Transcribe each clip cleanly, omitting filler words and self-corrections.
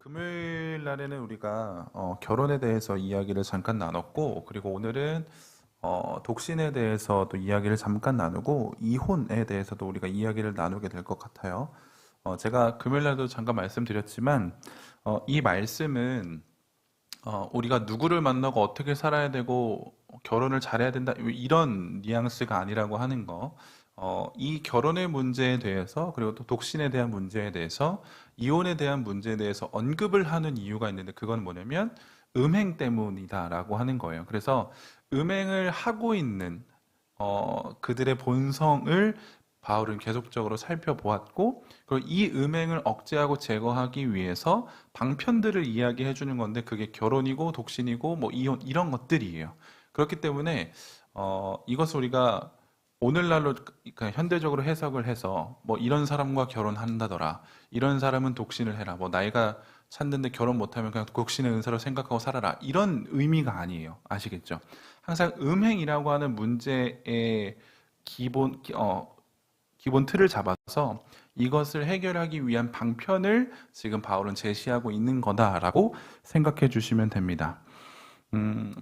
금요일 날에는 우리가 결혼에 대해서 이야기를 잠깐 나눴고, 그리고 오늘은 독신에 대해서도 이야기를 잠깐 나누고, 이혼에 대해서도 우리가 이야기를 나누게 될 것 같아요. 제가 금요일 날도 잠깐 말씀드렸지만, 이 말씀은 우리가 누구를 만나고 어떻게 살아야 되고 결혼을 잘해야 된다 이런 뉘앙스가 아니라고 하는 거. 이 결혼의 문제에 대해서 그리고 또 독신에 대한 문제에 대해서 이혼에 대한 문제에 대해서 언급을 하는 이유가 있는데 그건 뭐냐면 음행 때문이다라고 하는 거예요. 그래서 음행을 하고 있는 그들의 본성을 바울은 계속적으로 살펴보았고, 그리고 이 음행을 억제하고 제거하기 위해서 방편들을 이야기해 주는 건데, 그게 결혼이고, 독신이고, 뭐, 이혼, 이런 것들이에요. 그렇기 때문에, 이것을 우리가 오늘날로, 그러니까 현대적으로 해석을 해서, 뭐, 이런 사람과 결혼한다더라. 이런 사람은 독신을 해라. 뭐, 나이가 찼는데 결혼 못하면 그냥 독신의 은사로 생각하고 살아라. 이런 의미가 아니에요. 아시겠죠? 항상 음행이라고 하는 문제의 기본, 기본 틀을 잡아서 이것을 해결하기 위한 방편을 지금 바울은 제시하고 있는 거다라고 생각해 주시면 됩니다.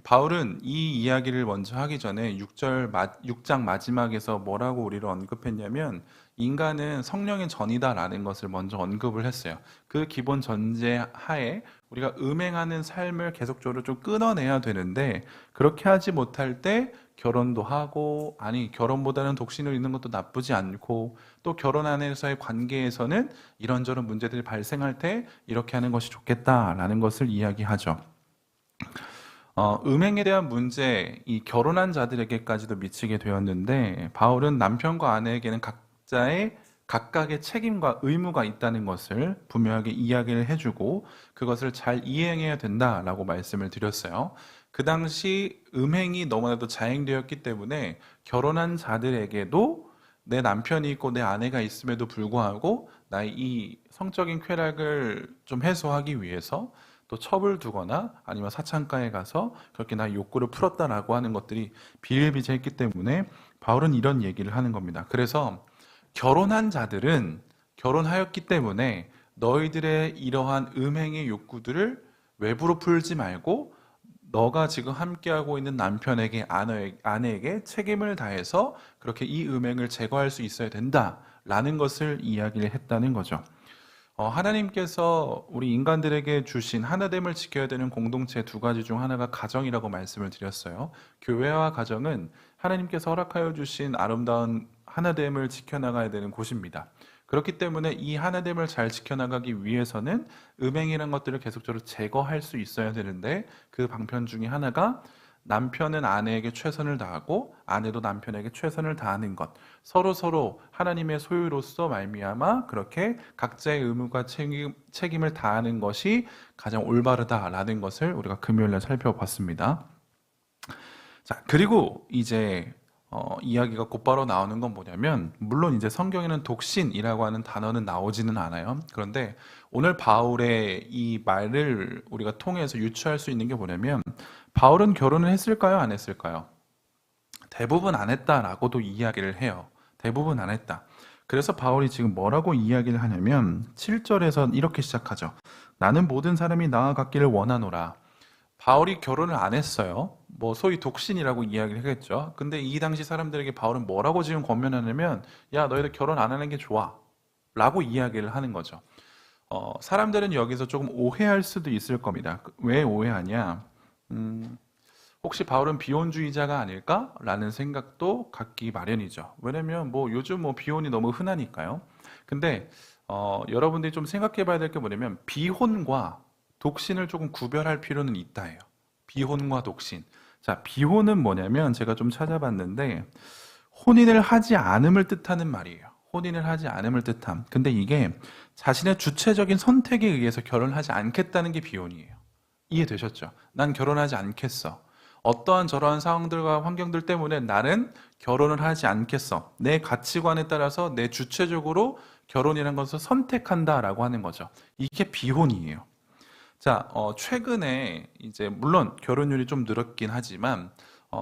바울은 이 이야기를 먼저 하기 전에 6장 마지막에서 뭐라고 우리를 언급했냐면 인간은 성령의 전이다라는 것을 먼저 언급을 했어요. 그 기본 전제 하에 우리가 음행하는 삶을 계속적으로 좀 끊어내야 되는데 그렇게 하지 못할 때 결혼도 하고 아니 결혼보다는 독신을 있는 것도 나쁘지 않고 또 결혼 안에서의 관계에서는 이런저런 문제들이 발생할 때 이렇게 하는 것이 좋겠다라는 것을 이야기하죠. 음행에 대한 문제, 이 결혼한 자들에게까지도 미치게 되었는데, 바울은 남편과 아내에게는 각각의 책임과 의무가 있다는 것을 분명하게 이야기를 해주고, 그것을 잘 이행해야 된다라고 말씀을 드렸어요. 그 당시 음행이 너무나도 자행되었기 때문에, 결혼한 자들에게도 내 남편이 있고 내 아내가 있음에도 불구하고, 나의 이 성적인 쾌락을 좀 해소하기 위해서, 또 첩을 두거나 아니면 사창가에 가서 그렇게 나의 욕구를 풀었다라고 하는 것들이 비일비재했기 때문에 바울은 이런 얘기를 하는 겁니다. 그래서 결혼한 자들은 결혼하였기 때문에 너희들의 이러한 음행의 욕구들을 외부로 풀지 말고 너가 지금 함께하고 있는 남편에게 아내에게 책임을 다해서 그렇게 이 음행을 제거할 수 있어야 된다라는 것을 이야기를 했다는 거죠. 하나님께서 우리 인간들에게 주신 하나됨을 지켜야 되는 공동체 두 가지 중 하나가 가정이라고 말씀을 드렸어요. 교회와 가정은 하나님께서 허락하여 주신 아름다운 하나됨을 지켜나가야 되는 곳입니다. 그렇기 때문에 이 하나됨을 잘 지켜나가기 위해서는 음행이란 것들을 계속적으로 제거할 수 있어야 되는데 그 방편 중에 하나가 남편은 아내에게 최선을 다하고 아내도 남편에게 최선을 다하는 것. 서로 하나님의 소유로서 말미암아 그렇게 각자의 의무와 책임을 다하는 것이 가장 올바르다라는 것을 우리가 금요일에 살펴봤습니다. 자, 그리고 이제 이야기가 곧바로 나오는 건 뭐냐면 물론 이제 성경에는 독신이라고 하는 단어는 나오지는 않아요. 그런데 오늘 바울의 이 말을 우리가 통해서 유추할 수 있는 게 뭐냐면 바울은 결혼을 했을까요? 안 했을까요? 대부분 안 했다라고도 이야기를 해요. 대부분 안 했다. 그래서 바울이 지금 뭐라고 이야기를 하냐면 7절에서 이렇게 시작하죠. 나는 모든 사람이 나아갔기를 원하노라. 바울이 결혼을 안 했어요. 뭐 소위 독신이라고 이야기를 하겠죠. 근데 이 당시 사람들에게 바울은 뭐라고 지금 권면하냐면 야 너희들 결혼 안 하는 게 좋아 라고 이야기를 하는 거죠. 사람들은 여기서 조금 오해할 수도 있을 겁니다. 왜 오해하냐? 혹시 바울은 비혼주의자가 아닐까? 라는 생각도 갖기 마련이죠. 왜냐면 뭐 요즘 뭐 비혼이 너무 흔하니까요. 근데 여러분들이 좀 생각해 봐야 될 게 뭐냐면 비혼과 독신을 조금 구별할 필요는 있다예요. 비혼과 독신. 자, 비혼은 뭐냐면 제가 좀 찾아봤는데 혼인을 하지 않음을 뜻하는 말이에요. 혼인을 하지 않음을 뜻함. 근데 이게 자신의 주체적인 선택에 의해서 결혼하지 않겠다는 게 비혼이에요. 이해되셨죠? 난 결혼하지 않겠어. 어떠한 저러한 상황들과 환경들 때문에 나는 결혼을 하지 않겠어. 내 가치관에 따라서 내 주체적으로 결혼이라는 것을 선택한다라고 하는 거죠. 이게 비혼이에요. 자, 최근에 이제 물론 결혼율이 좀 늘었긴 하지만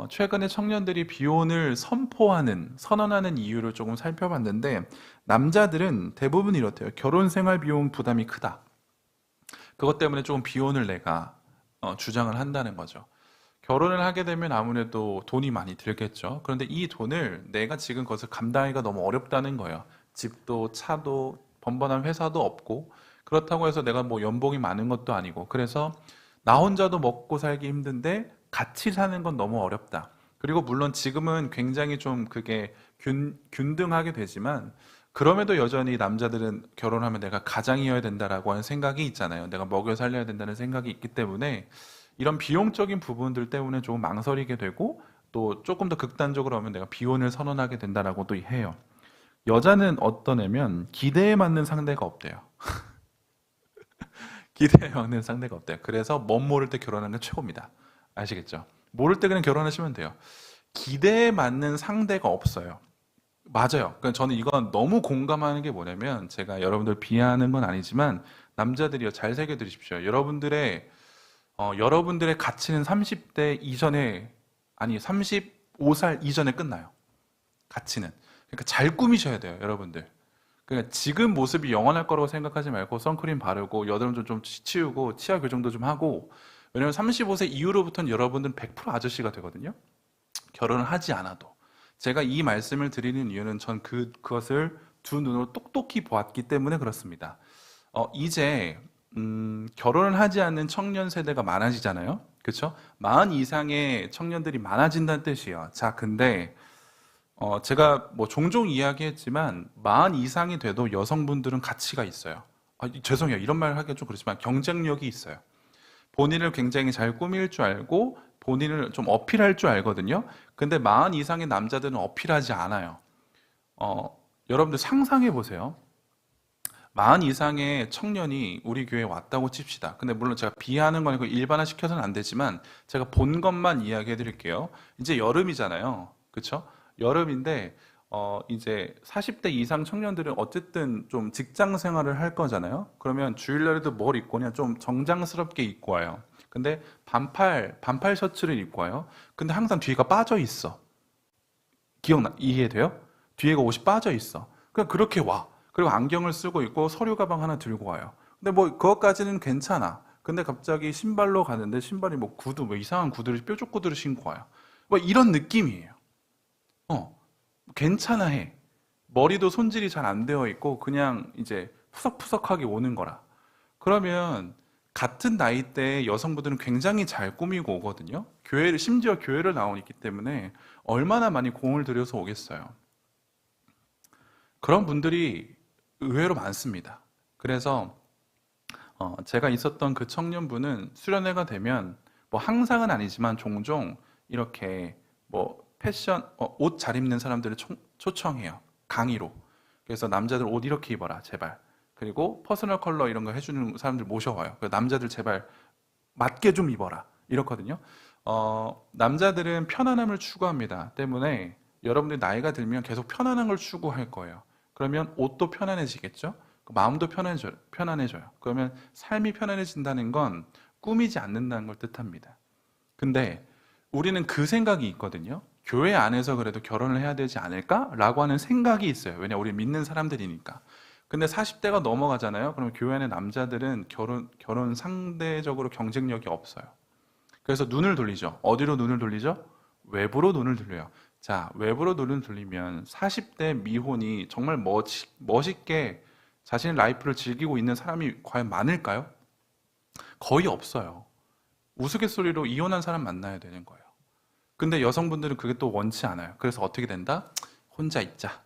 최근에 청년들이 비혼을 선언하는 이유를 조금 살펴봤는데 남자들은 대부분 이렇대요. 결혼 생활 비용 부담이 크다. 그것 때문에 조금 비혼을 내가 주장을 한다는 거죠. 결혼을 하게 되면 아무래도 돈이 많이 들겠죠. 그런데 이 돈을 내가 지금 그것을 감당하기가 너무 어렵다는 거예요. 집도 차도 번번한 회사도 없고 그렇다고 해서 내가 뭐 연봉이 많은 것도 아니고 그래서 나 혼자도 먹고 살기 힘든데 같이 사는 건 너무 어렵다. 그리고 물론 지금은 굉장히 좀 그게 균등하게 되지만 그럼에도 여전히 남자들은 결혼하면 내가 가장이어야 된다라고 하는 생각이 있잖아요. 내가 먹여 살려야 된다는 생각이 있기 때문에 이런 비용적인 부분들 때문에 조금 망설이게 되고 또 조금 더 극단적으로 하면 내가 비혼을 선언하게 된다라고도 해요. 여자는 어떤 애면 기대에 맞는 상대가 없대요. 기대에 맞는 상대가 없대요. 그래서 멋 모를 때 결혼하는 게 최고입니다. 아시겠죠? 모를 때 그냥 결혼하시면 돼요. 기대에 맞는 상대가 없어요. 맞아요. 그러니까 저는 이건 너무 공감하는 게 뭐냐면 제가 여러분들 비하하는 건 아니지만 남자들이요 잘 새겨 들으십시오. 여러분들의 가치는 30대 이전에 아니 35살 이전에 끝나요. 가치는. 그러니까 잘 꾸미셔야 돼요, 여러분들. 그러니까 지금 모습이 영원할 거라고 생각하지 말고 선크림 바르고 여드름 좀 치우고 치아 교정도 좀 하고 왜냐면 35세 이후로부터는 여러분들은 100% 아저씨가 되거든요. 결혼을 하지 않아도. 제가 이 말씀을 드리는 이유는 전 그것을 두 눈으로 똑똑히 보았기 때문에 그렇습니다. 이제 결혼을 하지 않는 청년 세대가 많아지잖아요. 그렇죠? 40 이상의 청년들이 많아진다는 뜻이에요. 자, 근데 제가 뭐 종종 이야기했지만 40 이상이 돼도 여성분들은 가치가 있어요. 죄송해요. 이런 말 하기가 좀 그렇지만 경쟁력이 있어요. 본인을 굉장히 잘 꾸밀 줄 알고 본인을 좀 어필할 줄 알거든요. 근데 40 이상의 남자들은 어필하지 않아요. 여러분들 상상해 보세요. 40 이상의 청년이 우리 교회에 왔다고 칩시다. 근데 물론 제가 비하하는 거 아니고 일반화 시켜서는 안 되지만 제가 본 것만 이야기해 드릴게요. 이제 여름이잖아요. 그쵸? 여름인데 이제 40대 이상 청년들은 어쨌든 좀 직장 생활을 할 거잖아요. 그러면 주일날에도 뭘 입고 오냐? 좀 정장스럽게 입고 와요. 근데 반팔 셔츠를 입고 와요. 근데 항상 뒤가 빠져 있어. 이해돼요? 뒤에가 옷이 빠져 있어. 그냥 그렇게 와. 그리고 안경을 쓰고 있고 서류 가방 하나 들고 와요. 근데 뭐 그것까지는 괜찮아. 근데 갑자기 신발로 가는데 신발이 뭐 구두 뭐 이상한 구두를 뾰족 구두를 신고 와요. 뭐 이런 느낌이에요. 어, 괜찮아 해. 머리도 손질이 잘 안 되어 있고 그냥 이제 푸석푸석하게 오는 거라. 그러면 같은 나이대의 여성분들은 굉장히 잘 꾸미고 오거든요. 심지어 교회를 나오기 때문에 얼마나 많이 공을 들여서 오겠어요. 그런 분들이 의외로 많습니다. 그래서 제가 있었던 그 청년분은 수련회가 되면 뭐 항상은 아니지만 종종 이렇게 뭐 패션 옷 잘 입는 사람들을 초청해요. 강의로. 그래서 남자들 옷 이렇게 입어라 제발. 그리고 퍼스널 컬러 이런 거 해주는 사람들 모셔와요. 남자들 제발 맞게 좀 입어라. 이렇거든요. 남자들은 편안함을 추구합니다. 때문에 여러분들 나이가 들면 계속 편안한 걸 추구할 거예요. 그러면 옷도 편안해지겠죠? 마음도 편안해져요. 그러면 삶이 편안해진다는 건 꾸미지 않는다는 걸 뜻합니다. 근데 우리는 그 생각이 있거든요. 교회 안에서 그래도 결혼을 해야 되지 않을까라고 하는 생각이 있어요. 왜냐, 우리 믿는 사람들이니까. 근데 40대가 넘어가잖아요. 그럼 교회 안에 남자들은 결혼 상대적으로 경쟁력이 없어요. 그래서 눈을 돌리죠. 어디로 눈을 돌리죠? 외부로 눈을 돌려요. 자, 외부로 눈을 돌리면 40대 미혼이 정말 멋있게 자신의 라이프를 즐기고 있는 사람이 과연 많을까요? 거의 없어요. 우스갯소리로 이혼한 사람 만나야 되는 거예요. 근데 여성분들은 그게 또 원치 않아요. 그래서 어떻게 된다? 혼자 있자.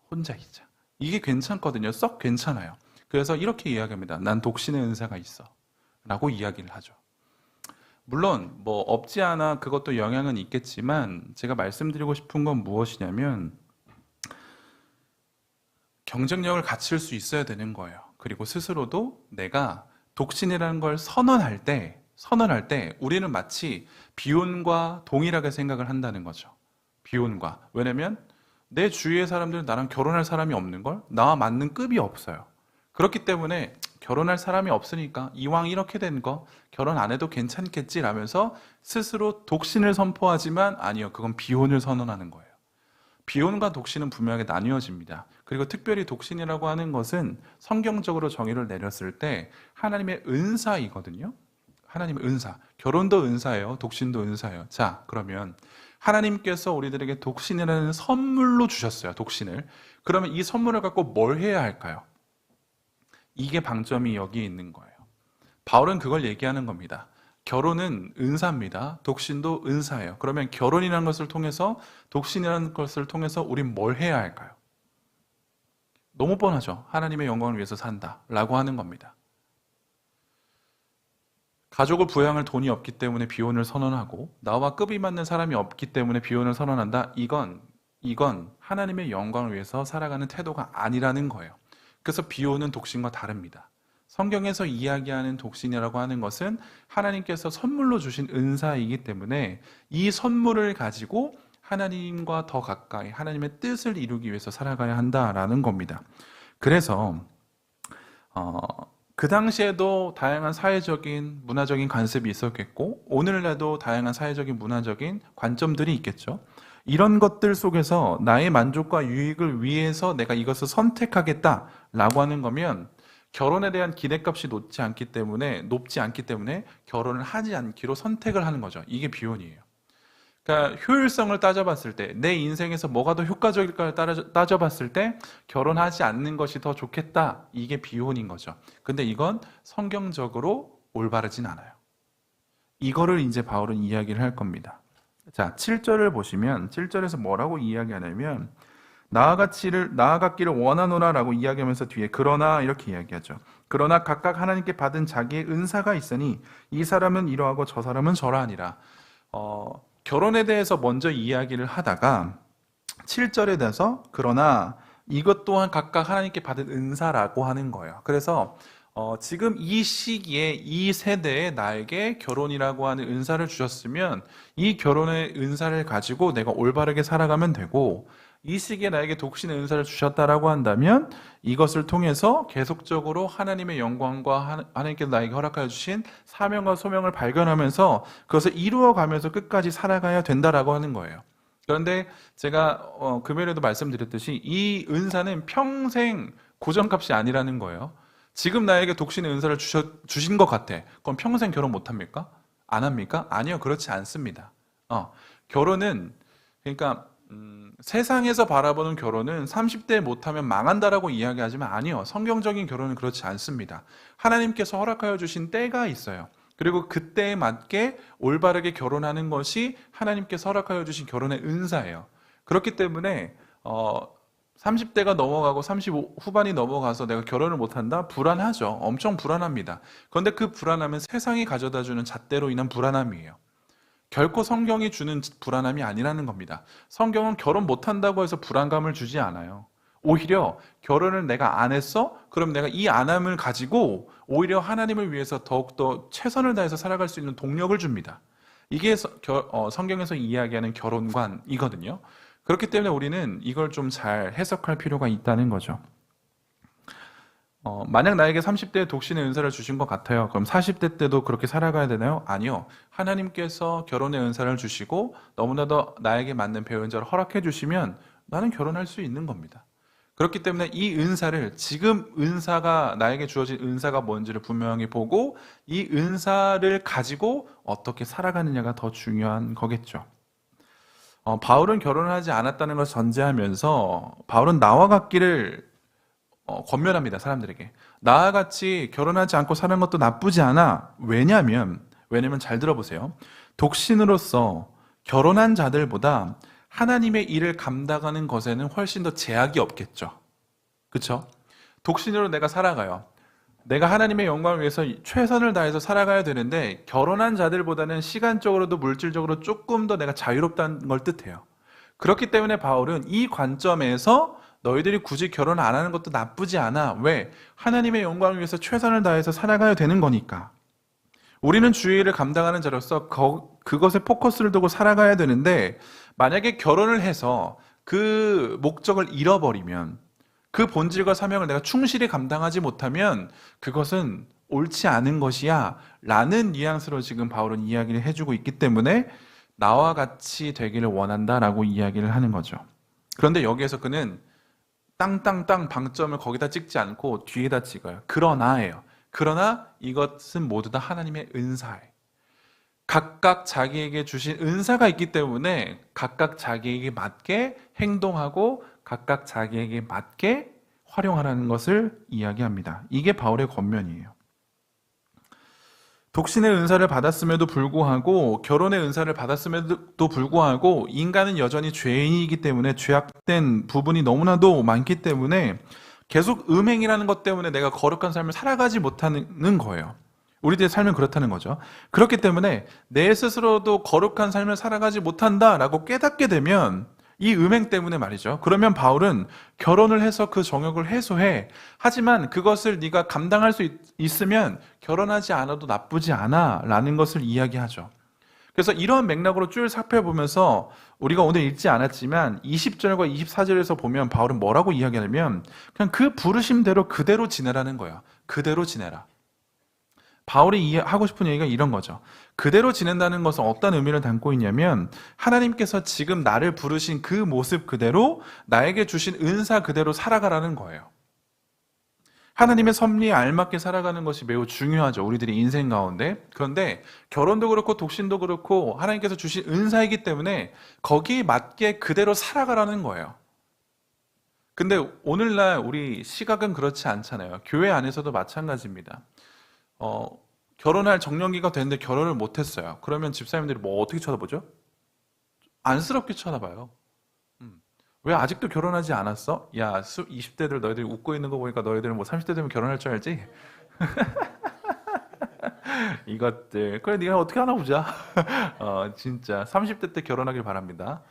혼자 있자. 이게 괜찮거든요. 썩 괜찮아요. 그래서 이렇게 이야기합니다. 난 독신의 은사가 있어. 라고 이야기를 하죠. 물론 뭐 없지 않아 그것도 영향은 있겠지만 제가 말씀드리고 싶은 건 무엇이냐면 경쟁력을 갖출 수 있어야 되는 거예요. 그리고 스스로도 내가 독신이라는 걸 선언할 때 우리는 마치 비혼과 동일하게 생각을 한다는 거죠. 비혼과. 왜냐면 내 주위의 사람들은 나랑 결혼할 사람이 없는 걸 나와 맞는 급이 없어요. 그렇기 때문에 결혼할 사람이 없으니까 이왕 이렇게 된 거 결혼 안 해도 괜찮겠지라면서 스스로 독신을 선포하지만 아니요, 그건 비혼을 선언하는 거예요. 비혼과 독신은 분명하게 나뉘어집니다. 그리고 특별히 독신이라고 하는 것은 성경적으로 정의를 내렸을 때 하나님의 은사이거든요. 하나님의 은사. 결혼도 은사예요. 독신도 은사예요. 자, 그러면 하나님께서 우리들에게 독신이라는 선물로 주셨어요. 독신을. 그러면 이 선물을 갖고 뭘 해야 할까요? 이게 방점이 여기에 있는 거예요. 바울은 그걸 얘기하는 겁니다. 결혼은 은사입니다. 독신도 은사예요. 그러면 결혼이라는 것을 통해서, 독신이라는 것을 통해서 우린 뭘 해야 할까요? 너무 뻔하죠. 하나님의 영광을 위해서 산다라고 하는 겁니다. 가족을 부양할 돈이 없기 때문에 비혼을 선언하고, 나와 급이 맞는 사람이 없기 때문에 비혼을 선언한다. 이건 하나님의 영광을 위해서 살아가는 태도가 아니라는 거예요. 그래서 비혼은 독신과 다릅니다. 성경에서 이야기하는 독신이라고 하는 것은 하나님께서 선물로 주신 은사이기 때문에 이 선물을 가지고 하나님과 더 가까이 하나님의 뜻을 이루기 위해서 살아가야 한다라는 겁니다. 그래서 그 당시에도 다양한 사회적인 문화적인 관습이 있었겠고, 오늘날도 다양한 사회적인 문화적인 관점들이 있겠죠. 이런 것들 속에서 나의 만족과 유익을 위해서 내가 이것을 선택하겠다라고 하는 거면 결혼에 대한 기대값이 높지 않기 때문에 결혼을 하지 않기로 선택을 하는 거죠. 이게 비혼이에요. 그러니까 효율성을 따져봤을 때, 내 인생에서 뭐가 더 효과적일까를 따져봤을 때 결혼하지 않는 것이 더 좋겠다. 이게 비혼인 거죠. 근데 이건 성경적으로 올바르진 않아요. 이거를 이제 바울은 이야기를 할 겁니다. 자, 7절을 보시면 7절에서 뭐라고 이야기하냐면 나아갔기를 원하노라라고 이야기하면서 뒤에 그러나 이렇게 이야기하죠. 그러나 각각 하나님께 받은 자기의 은사가 있으니 이 사람은 이러하고 저 사람은 저러하니라. 결혼에 대해서 먼저 이야기를 하다가 7절에 대해서 그러나 이것 또한 각각 하나님께 받은 은사라고 하는 거예요. 그래서 지금 이 시기에 이 세대에 나에게 결혼이라고 하는 은사를 주셨으면 이 결혼의 은사를 가지고 내가 올바르게 살아가면 되고, 이 시기에 나에게 독신의 은사를 주셨다라고 한다면 이것을 통해서 계속적으로 하나님의 영광과 하나님께서 나에게 허락하여 주신 사명과 소명을 발견하면서 그것을 이루어가면서 끝까지 살아가야 된다라고 하는 거예요. 그런데 제가 금요일에도 말씀드렸듯이 이 은사는 평생 고정값이 아니라는 거예요. 지금 나에게 독신의 은사를 주신 것 같아. 그럼 평생 결혼 못합니까? 안 합니까? 아니요, 그렇지 않습니다. 결혼은 그러니까 세상에서 바라보는 결혼은 30대 못하면 망한다라고 이야기하지만 아니요. 성경적인 결혼은 그렇지 않습니다. 하나님께서 허락하여 주신 때가 있어요. 그리고 그때에 맞게 올바르게 결혼하는 것이 하나님께서 허락하여 주신 결혼의 은사예요. 그렇기 때문에 30대가 넘어가고 35 후반이 넘어가서 내가 결혼을 못한다? 불안하죠. 엄청 불안합니다. 그런데 그 불안함은 세상이 가져다주는 잣대로 인한 불안함이에요. 결코 성경이 주는 불안함이 아니라는 겁니다. 성경은 결혼 못한다고 해서 불안감을 주지 않아요. 오히려 결혼을 내가 안 했어? 그럼 내가 이 안함을 가지고 오히려 하나님을 위해서 더욱더 최선을 다해서 살아갈 수 있는 동력을 줍니다. 이게 성경에서 이야기하는 결혼관이거든요. 그렇기 때문에 우리는 이걸 좀 잘 해석할 필요가 있다는 거죠. 만약 나에게 30대에 독신의 은사를 주신 것 같아요. 그럼 40대 때도 그렇게 살아가야 되나요? 아니요. 하나님께서 결혼의 은사를 주시고 너무나도 나에게 맞는 배우자를 허락해 주시면 나는 결혼할 수 있는 겁니다. 그렇기 때문에 이 은사를, 지금 은사가 나에게 주어진 은사가 뭔지를 분명히 보고 이 은사를 가지고 어떻게 살아가느냐가 더 중요한 거겠죠. 바울은 결혼을 하지 않았다는 것을 전제하면서 바울은 나와 같기를 권면합니다. 사람들에게. 나와 같이 결혼하지 않고 사는 것도 나쁘지 않아. 왜냐면 잘 들어보세요. 독신으로서 결혼한 자들보다 하나님의 일을 감당하는 것에는 훨씬 더 제약이 없겠죠. 그렇죠? 독신으로 내가 살아가요. 내가 하나님의 영광을 위해서 최선을 다해서 살아가야 되는데 결혼한 자들보다는 시간적으로도 물질적으로 조금 더 내가 자유롭다는 걸 뜻해요. 그렇기 때문에 바울은 이 관점에서 너희들이 굳이 결혼 안 하는 것도 나쁘지 않아. 왜? 하나님의 영광을 위해서 최선을 다해서 살아가야 되는 거니까. 우리는 주의 일을 감당하는 자로서 그것에 포커스를 두고 살아가야 되는데 만약에 결혼을 해서 그 목적을 잃어버리면, 그 본질과 사명을 내가 충실히 감당하지 못하면 그것은 옳지 않은 것이야 라는 뉘앙스로 지금 바울은 이야기를 해주고 있기 때문에 나와 같이 되기를 원한다라고 이야기를 하는 거죠. 그런데 여기에서 그는 땅땅땅 방점을 거기다 찍지 않고 뒤에다 찍어요. 그러나예요. 그러나 이것은 모두 다 하나님의 은사예요. 각각 자기에게 주신 은사가 있기 때문에 각각 자기에게 맞게 행동하고 각각 자기에게 맞게 활용하라는 것을 이야기합니다. 이게 바울의 권면이에요. 독신의 은사를 받았음에도 불구하고 결혼의 은사를 받았음에도 불구하고 인간은 여전히 죄인이기 때문에 죄악된 부분이 너무나도 많기 때문에 계속 음행이라는 것 때문에 내가 거룩한 삶을 살아가지 못하는 거예요. 우리들의 삶은 그렇다는 거죠. 그렇기 때문에 내 스스로도 거룩한 삶을 살아가지 못한다라고 깨닫게 되면 이 음행 때문에 말이죠. 그러면 바울은 결혼을 해서 그 정욕을 해소해. 하지만 그것을 네가 감당할 수 있으면 결혼하지 않아도 나쁘지 않아 라는 것을 이야기하죠. 그래서 이러한 맥락으로 쭉 살펴보면서 우리가 오늘 읽지 않았지만 20절과 24절에서 보면 바울은 뭐라고 이야기하냐면 그냥 그 부르심대로 그대로 지내라는 거예요. 그대로 지내라. 바울이 하고 싶은 얘기가 이런 거죠. 그대로 지낸다는 것은 어떤 의미를 담고 있냐면 하나님께서 지금 나를 부르신 그 모습 그대로 나에게 주신 은사 그대로 살아가라는 거예요. 하나님의 섭리에 알맞게 살아가는 것이 매우 중요하죠. 우리들의 인생 가운데. 그런데 결혼도 그렇고 독신도 그렇고 하나님께서 주신 은사이기 때문에 거기에 맞게 그대로 살아가라는 거예요. 근데 오늘날 우리 시각은 그렇지 않잖아요. 교회 안에서도 마찬가지입니다. 결혼할 정년기가 됐는데 결혼을 못했어요. 그러면 집사님들이 뭐 어떻게 쳐다보죠? 안쓰럽게 쳐다봐요. 왜 아직도 결혼하지 않았어? 야, 20대들 너희들이 웃고 있는 거 보니까 너희들은 뭐 30대 되면 결혼할 줄 알지? 이것들. 그래, 네가 어떻게 하나 보자. 진짜 30대 때 결혼하길 바랍니다.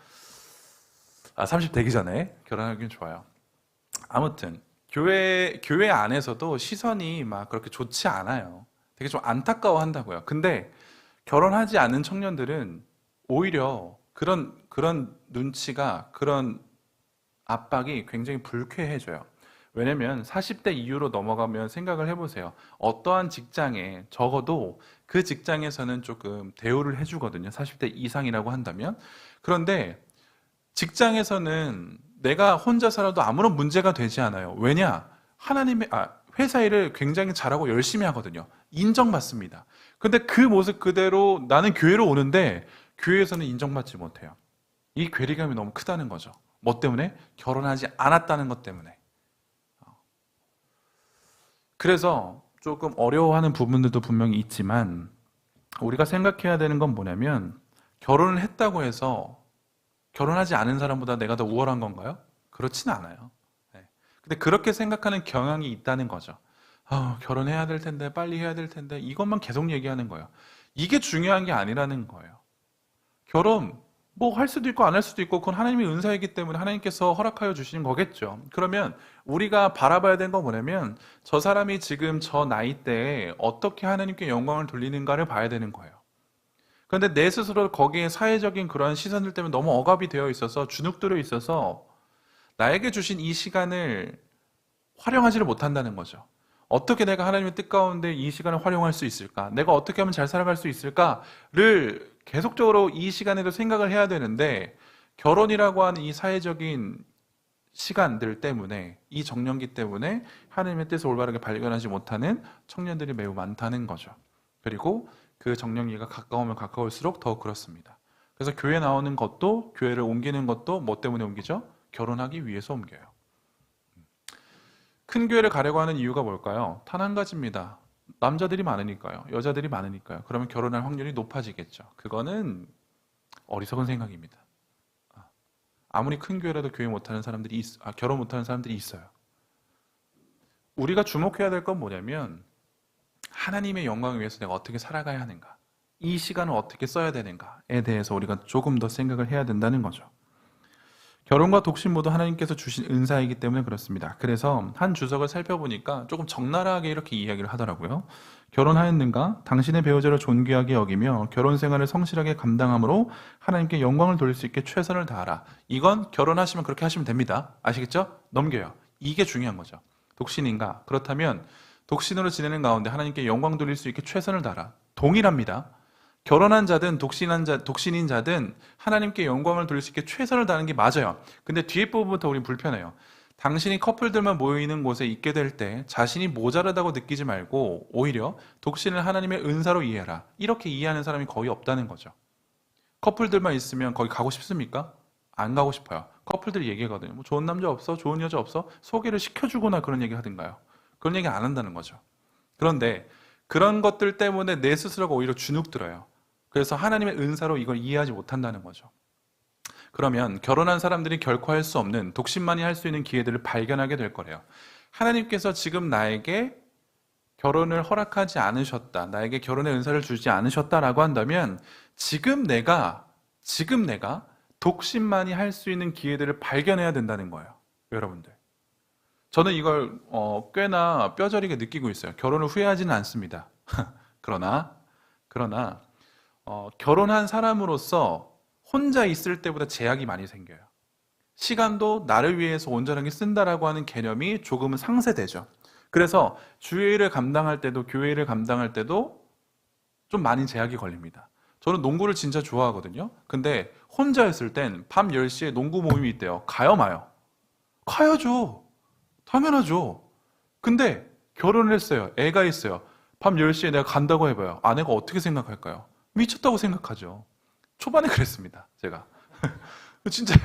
30 되기 전에 결혼하기는 좋아요. 아무튼 교회 안에서도 시선이 막 그렇게 좋지 않아요. 되게 좀 안타까워한다고요. 근데 결혼하지 않은 청년들은 오히려 그런 눈치가, 그런 압박이 굉장히 불쾌해져요. 왜냐면 40대 이후로 넘어가면 생각을 해보세요. 어떠한 직장에 적어도 그 직장에서는 조금 대우를 해주거든요. 40대 이상이라고 한다면. 그런데 직장에서는 내가 혼자 살아도 아무런 문제가 되지 않아요. 왜냐? 회사 일을 굉장히 잘하고 열심히 하거든요. 인정받습니다. 근데 그 모습 그대로 나는 교회로 오는데 교회에서는 인정받지 못해요. 이 괴리감이 너무 크다는 거죠. 뭐 때문에? 결혼하지 않았다는 것 때문에. 그래서 조금 어려워하는 부분들도 분명히 있지만 우리가 생각해야 되는 건 뭐냐면 결혼을 했다고 해서 결혼하지 않은 사람보다 내가 더 우월한 건가요? 그렇진 않아요. 네. 근데 그렇게 생각하는 경향이 있다는 거죠. 결혼해야 될 텐데, 빨리 해야 될 텐데, 이것만 계속 얘기하는 거예요. 이게 중요한 게 아니라는 거예요. 결혼, 뭐 할 수도 있고 안 할 수도 있고, 그건 하나님의 은사이기 때문에 하나님께서 허락하여 주시는 거겠죠. 그러면 우리가 바라봐야 되는 건 뭐냐면, 저 사람이 지금 저 나이 때에 어떻게 하나님께 영광을 돌리는가를 봐야 되는 거예요. 그런데 내 스스로 거기에 사회적인 그러한 시선들 때문에 너무 억압이 되어 있어서 주눅들어 있어서 나에게 주신 이 시간을 활용하지를 못한다는 거죠. 어떻게 내가 하나님의 뜻 가운데 이 시간을 활용할 수 있을까? 내가 어떻게 하면 잘 살아갈 수 있을까를 계속적으로 이 시간에도 생각을 해야 되는데 결혼이라고 하는 이 사회적인 시간들 때문에 이 정년기 때문에 하나님의 뜻을 올바르게 발견하지 못하는 청년들이 매우 많다는 거죠. 그리고 그 정년기가 가까우면 가까울수록 더 그렇습니다. 그래서 교회 나오는 것도 교회를 옮기는 것도 뭐 때문에 옮기죠? 결혼하기 위해서 옮겨요. 큰 교회를 가려고 하는 이유가 뭘까요? 단 한 가지입니다. 남자들이 많으니까요. 여자들이 많으니까요. 그러면 결혼할 확률이 높아지겠죠. 그거는 어리석은 생각입니다. 아무리 큰 교회라도 결혼 못하는 사람들이 있어요. 우리가 주목해야 될 건 뭐냐면 하나님의 영광을 위해서 내가 어떻게 살아가야 하는가, 이 시간을 어떻게 써야 되는가에 대해서 우리가 조금 더 생각을 해야 된다는 거죠. 결혼과 독신 모두 하나님께서 주신 은사이기 때문에 그렇습니다. 그래서 한 주석을 살펴보니까 조금 적나라하게 이렇게 이야기를 하더라고요. 결혼하였는가? 당신의 배우자를 존귀하게 여기며 결혼 생활을 성실하게 감당함으로 하나님께 영광을 돌릴 수 있게 최선을 다하라. 이건 결혼하시면 그렇게 하시면 됩니다. 아시겠죠? 넘겨요. 이게 중요한 거죠. 독신인가? 그렇다면 독신으로 지내는 가운데 하나님께 영광 돌릴 수 있게 최선을 다하라. 동일합니다. 결혼한 자든 독신인 자든 하나님께 영광을 돌릴 수 있게 최선을 다하는 게 맞아요. 근데 뒤에 부분부터 우린 불편해요. 당신이 커플들만 모이는 곳에 있게 될 때 자신이 모자라다고 느끼지 말고 오히려 독신을 하나님의 은사로 이해해라. 이렇게 이해하는 사람이 거의 없다는 거죠. 커플들만 있으면 거기 가고 싶습니까? 안 가고 싶어요. 커플들이 얘기하거든요. 뭐 좋은 남자 없어? 좋은 여자 없어? 소개를 시켜주거나 그런 얘기 하든가요. 그런 얘기 안 한다는 거죠. 그런데 그런 것들 때문에 내 스스로가 오히려 주눅들어요. 그래서 하나님의 은사로 이걸 이해하지 못한다는 거죠. 그러면 결혼한 사람들이 결코 할 수 없는 독신만이 할 수 있는 기회들을 발견하게 될 거래요. 하나님께서 지금 나에게 결혼을 허락하지 않으셨다. 나에게 결혼의 은사를 주지 않으셨다라고 한다면 지금 내가 독신만이 할 수 있는 기회들을 발견해야 된다는 거예요. 여러분들. 저는 이걸 꽤나 뼈저리게 느끼고 있어요. 결혼을 후회하지는 않습니다. 그러나 결혼한 사람으로서 혼자 있을 때보다 제약이 많이 생겨요. 시간도 나를 위해서 온전하게 쓴다라고 하는 개념이 조금은 상쇄되죠. 그래서 주일을 감당할 때도 교회 일을 감당할 때도 좀 많이 제약이 걸립니다. 저는 농구를 진짜 좋아하거든요. 근데 혼자 있을 땐 밤 10시에 농구 모임이 있대요. 가요 마요? 가야죠. 당연하죠. 근데 결혼을 했어요. 애가 있어요. 밤 10시에 내가 간다고 해봐요. 아내가 어떻게 생각할까요? 미쳤다고 생각하죠. 초반에 그랬습니다. 제가. 진짜요.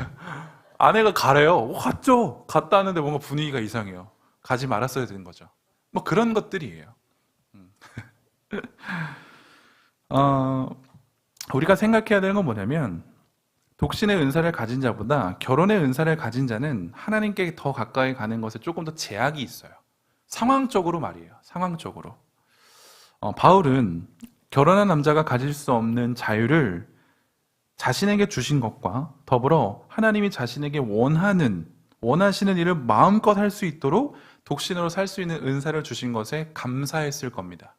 아내가 가래요. 갔죠. 갔다 왔는데 뭔가 분위기가 이상해요. 가지 말았어야 되는 거죠. 뭐 그런 것들이에요. 음. 어, 우리가 생각해야 되는 건 뭐냐면 독신의 은사를 가진 자보다 결혼의 은사를 가진 자는 하나님께 더 가까이 가는 것에 조금 더 제약이 있어요. 상황적으로 말이에요. 상황적으로. 바울은 결혼한 남자가 가질 수 없는 자유를 자신에게 주신 것과 더불어 하나님이 자신에게 원하시는 일을 마음껏 할 수 있도록 독신으로 살 수 있는 은사를 주신 것에 감사했을 겁니다.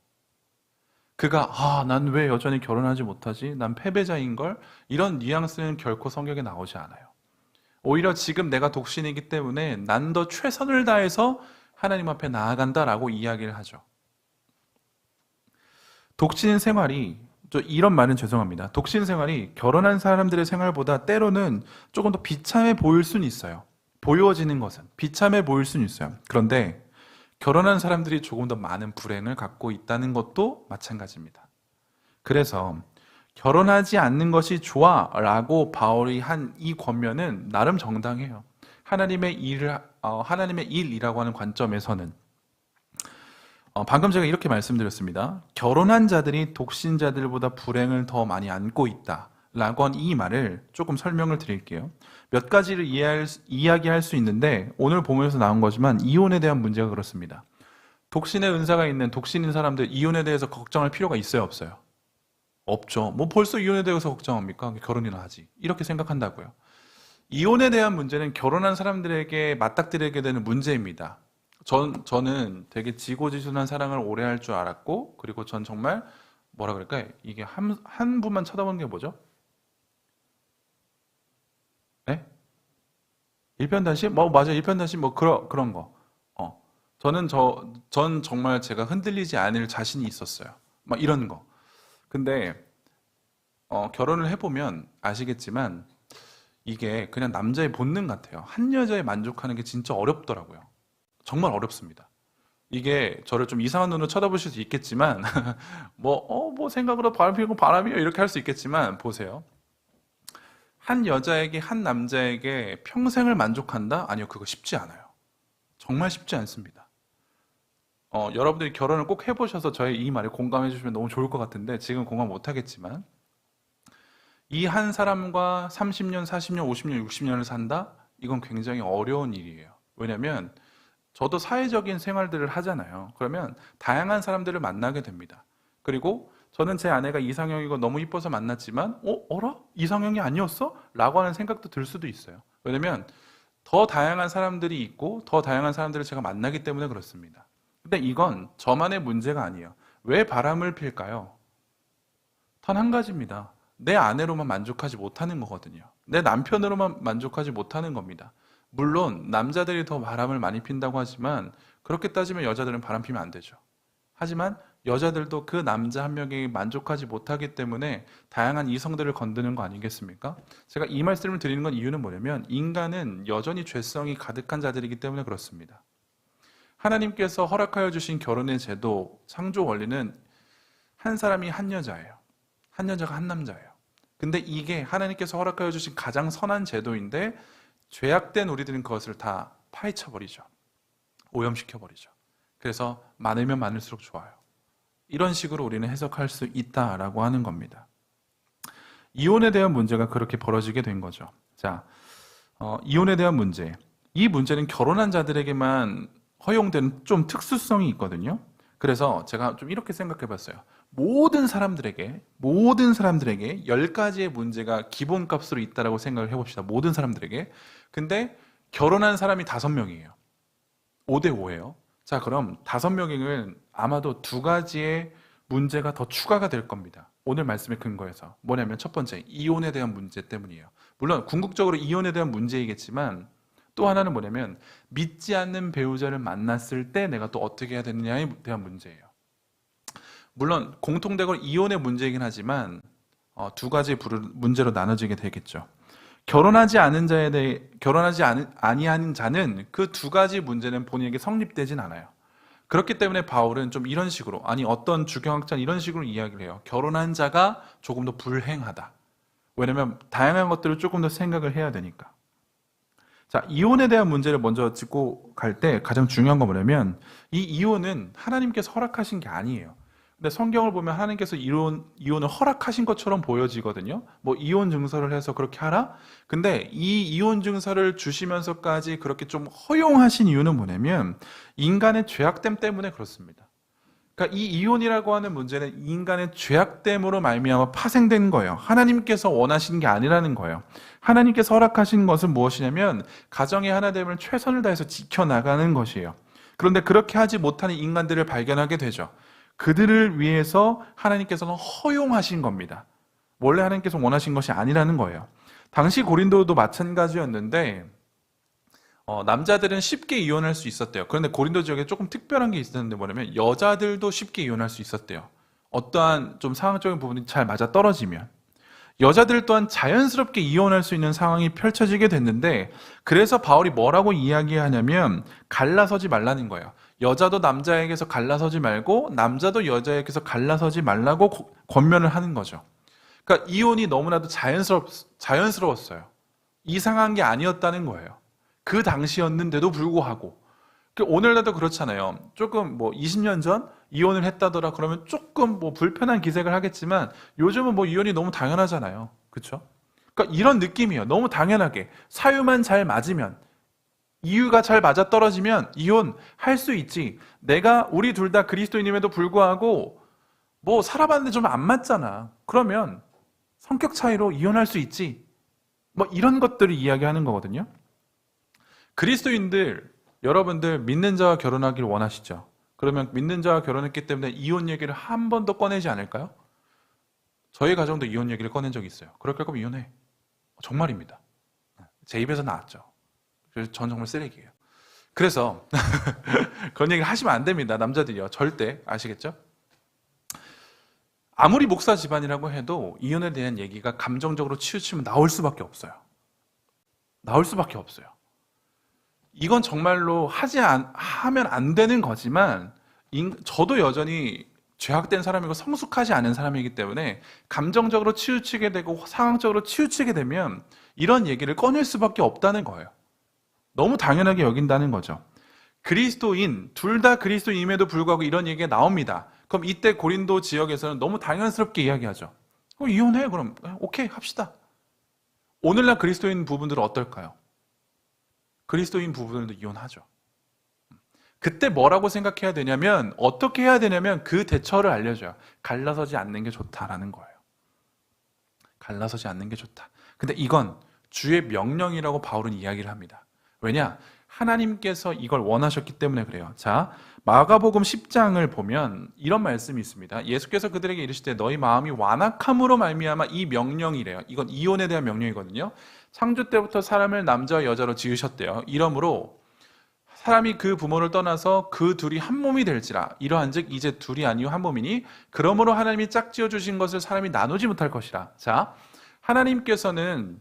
그가 난 왜 여전히 결혼하지 못하지? 난 패배자인걸? 이런 뉘앙스는 결코 성경에 나오지 않아요. 오히려 지금 내가 독신이기 때문에 난 더 최선을 다해서 하나님 앞에 나아간다라고 이야기를 하죠. 독신 생활이 이런 말은 죄송합니다. 독신 생활이 결혼한 사람들의 생활보다 때로는 조금 더 비참해 보일 수는 있어요. 보여지는 것은 비참해 보일 수는 있어요. 그런데 결혼한 사람들이 조금 더 많은 불행을 갖고 있다는 것도 마찬가지입니다. 그래서 결혼하지 않는 것이 좋아라고 바울이 한 이 권면은 나름 정당해요. 하나님의 일이라고 하는 관점에서는 방금 제가 이렇게 말씀드렸습니다. 결혼한 자들이 독신자들보다 불행을 더 많이 안고 있다라고 한 이 말을 조금 설명을 드릴게요. 몇 가지를 이야기할 수 있는데 오늘 보면서 나온 거지만 이혼에 대한 문제가 그렇습니다. 독신의 은사가 있는 독신인 사람들 이혼에 대해서 걱정할 필요가 있어요, 없어요? 없죠. 뭐 벌써 이혼에 대해서 걱정합니까? 결혼이나 하지. 이렇게 생각한다고요. 이혼에 대한 문제는 결혼한 사람들에게 맞닥뜨리게 되는 문제입니다. 저는 되게 지고지순한 사랑을 오래 할 줄 알았고, 그리고 전 정말, 뭐라 그럴까요? 이게 한 분만 쳐다보는 게 뭐죠? 네? 일편단심? 맞아요. 일편단심, 그런 거. 전 정말 제가 흔들리지 않을 자신이 있었어요. 막 이런 거. 근데, 결혼을 해보면 아시겠지만, 이게 그냥 남자의 본능 같아요. 한 여자에 만족하는 게 진짜 어렵더라고요. 정말 어렵습니다. 이게 저를 좀 이상한 눈으로 쳐다보실 수 있겠지만, 뭐 생각으로 바람 피우고 바람이요 이렇게 할 수 있겠지만, 보세요. 한 여자에게, 한 남자에게 평생을 만족한다? 아니요, 그거 쉽지 않아요. 정말 쉽지 않습니다. 여러분들이 결혼을 꼭 해보셔서 저의 이 말에 공감해 주시면 너무 좋을 것 같은데, 지금 공감 못 하겠지만, 이 한 사람과 30년, 40년, 50년, 60년을 산다? 이건 굉장히 어려운 일이에요. 왜냐면, 저도 사회적인 생활들을 하잖아요. 그러면 다양한 사람들을 만나게 됩니다. 그리고 저는 제 아내가 이상형이고 너무 이뻐서 만났지만, 어라? 이상형이 아니었어? 라고 하는 생각도 들 수도 있어요. 왜냐면 더 다양한 사람들이 있고 더 다양한 사람들을 제가 만나기 때문에 그렇습니다. 근데 이건 저만의 문제가 아니에요. 왜 바람을 필까요? 단 한 가지입니다. 내 아내로만 만족하지 못하는 거거든요. 내 남편으로만 만족하지 못하는 겁니다. 물론 남자들이 더 바람을 많이 핀다고 하지만 그렇게 따지면 여자들은 바람 피면 안 되죠. 하지만 여자들도 그 남자 한 명에 만족하지 못하기 때문에 다양한 이성들을 건드는 거 아니겠습니까? 제가 이 말씀을 드리는 건 이유는 뭐냐면 인간은 여전히 죄성이 가득한 자들이기 때문에 그렇습니다. 하나님께서 허락하여 주신 결혼의 제도, 창조 원리는 한 사람이 한 여자예요. 한 여자가 한 남자예요. 근데 이게 하나님께서 허락하여 주신 가장 선한 제도인데 죄악된 우리들은 그것을 다 파헤쳐버리죠. 오염시켜버리죠. 그래서 많으면 많을수록 좋아요. 이런 식으로 우리는 해석할 수 있다라고 하는 겁니다. 이혼에 대한 문제가 그렇게 벌어지게 된 거죠. 자, 이혼에 대한 문제. 이 문제는 결혼한 자들에게만 허용되는 좀 특수성이 있거든요. 그래서 제가 좀 이렇게 생각해 봤어요. 모든 사람들에게 10가지의 문제가 기본값으로 있다라고 생각을 해봅시다. 모든 사람들에게. 근데 결혼한 사람이 5명이에요. 5대 5예요. 자, 그럼 5명에는 아마도 2가지의 문제가 더 추가가 될 겁니다. 오늘 말씀의 근거에서. 뭐냐면 첫 번째, 이혼에 대한 문제 때문이에요. 물론 궁극적으로 이혼에 대한 문제이겠지만 또 하나는 뭐냐면 믿지 않는 배우자를 만났을 때 내가 또 어떻게 해야 되느냐에 대한 문제예요. 물론 공통되고 이혼의 문제이긴 하지만 2가지 문제로 나눠지게 되겠죠. 결혼하지 아니하는 자는 그 2가지 문제는 본인에게 성립되진 않아요. 그렇기 때문에 바울은 좀 이런 식으로, 아니 어떤 주경학자는 이런 식으로 이야기를 해요. 결혼한 자가 조금 더 불행하다. 왜냐면 다양한 것들을 조금 더 생각을 해야 되니까. 자, 이혼에 대한 문제를 먼저 짚고 갈 때 가장 중요한 건 뭐냐면 이 이혼은 하나님께서 허락하신 게 아니에요. 근데 성경을 보면 하나님께서 이혼을 허락하신 것처럼 보여지거든요. 뭐 이혼 증서를 해서 그렇게 하라? 근데 이 이혼 증서를 주시면서까지 그렇게 좀 허용하신 이유는 뭐냐면 인간의 죄악됨 때문에 그렇습니다. 그러니까 이 이혼이라고 하는 문제는 인간의 죄악됨으로 말미암아 파생된 거예요. 하나님께서 원하신 게 아니라는 거예요. 하나님께서 허락하신 것은 무엇이냐면 가정의 하나됨을 최선을 다해서 지켜나가는 것이에요. 그런데 그렇게 하지 못하는 인간들을 발견하게 되죠. 그들을 위해서 하나님께서는 허용하신 겁니다. 원래 하나님께서 원하신 것이 아니라는 거예요. 당시 고린도도 마찬가지였는데 남자들은 쉽게 이혼할 수 있었대요. 그런데 고린도 지역에 조금 특별한 게 있었는데 뭐냐면 여자들도 쉽게 이혼할 수 있었대요. 어떠한 좀 상황적인 부분이 잘 맞아 떨어지면 여자들 또한 자연스럽게 이혼할 수 있는 상황이 펼쳐지게 됐는데 그래서 바울이 뭐라고 이야기하냐면 갈라서지 말라는 거예요. 여자도 남자에게서 갈라서지 말고 남자도 여자에게서 갈라서지 말라고 권면을 하는 거죠. 그러니까 이혼이 너무나도 자연스러웠어요. 이상한 게 아니었다는 거예요. 그 당시였는데도 불구하고 오늘날도 그렇잖아요. 조금 뭐 20년 전 이혼을 했다더라 그러면 조금 뭐 불편한 기색을 하겠지만 요즘은 뭐 이혼이 너무 당연하잖아요. 그렇죠? 그러니까 이런 느낌이에요. 너무 당연하게 사유만 잘 맞으면 이유가 잘 맞아떨어지면 이혼할 수 있지. 우리 둘 다 그리스도인임에도 불구하고 뭐 살아봤는데 좀 안 맞잖아. 그러면 성격 차이로 이혼할 수 있지. 뭐 이런 것들을 이야기하는 거거든요. 그리스도인들 여러분들 믿는 자와 결혼하기를 원하시죠? 그러면 믿는 자와 결혼했기 때문에 이혼 얘기를 한 번도 꺼내지 않을까요? 저희 가정도 이혼 얘기를 꺼낸 적이 있어요. 그럴 거면 이혼해. 정말입니다. 제 입에서 나왔죠. 그래서 전 정말 쓰레기예요. 그래서 그런 얘기를 하시면 안 됩니다. 남자들이요. 절대. 아시겠죠? 아무리 목사 집안이라고 해도 이혼에 대한 얘기가 감정적으로 치우치면 나올 수밖에 없어요. 나올 수밖에 없어요. 이건 정말로 하면 안 되는 거지만 저도 여전히 죄악된 사람이고 성숙하지 않은 사람이기 때문에 감정적으로 치우치게 되고 상황적으로 치우치게 되면 이런 얘기를 꺼낼 수밖에 없다는 거예요. 너무 당연하게 여긴다는 거죠. 그리스도인, 둘 다 그리스도인임에도 불구하고 이런 얘기가 나옵니다. 그럼 이때 고린도 지역에서는 너무 당연스럽게 이야기하죠. 이혼해 그럼 오케이 합시다. 오늘날 그리스도인 부분들은 어떨까요? 그리스도인 부부들도 이혼하죠. 그때 뭐라고 생각해야 되냐면 어떻게 해야 되냐면 그 대처를 알려줘요. 갈라서지 않는 게 좋다라는 거예요. 갈라서지 않는 게 좋다. 근데 이건 주의 명령이라고 바울은 이야기를 합니다. 왜냐? 하나님께서 이걸 원하셨기 때문에 그래요. 자, 마가복음 10장을 보면 이런 말씀이 있습니다. 예수께서 그들에게 이르시되 너희 마음이 완악함으로 말미암아 이 명령이래요. 이건 이혼에 대한 명령이거든요. 창조 때부터 사람을 남자와 여자로 지으셨대요. 이러므로 사람이 그 부모를 떠나서 그 둘이 한 몸이 될지라 이러한즉 이제 둘이 아니요 한 몸이니 그러므로 하나님이 짝지어 주신 것을 사람이 나누지 못할 것이라. 자, 하나님께서는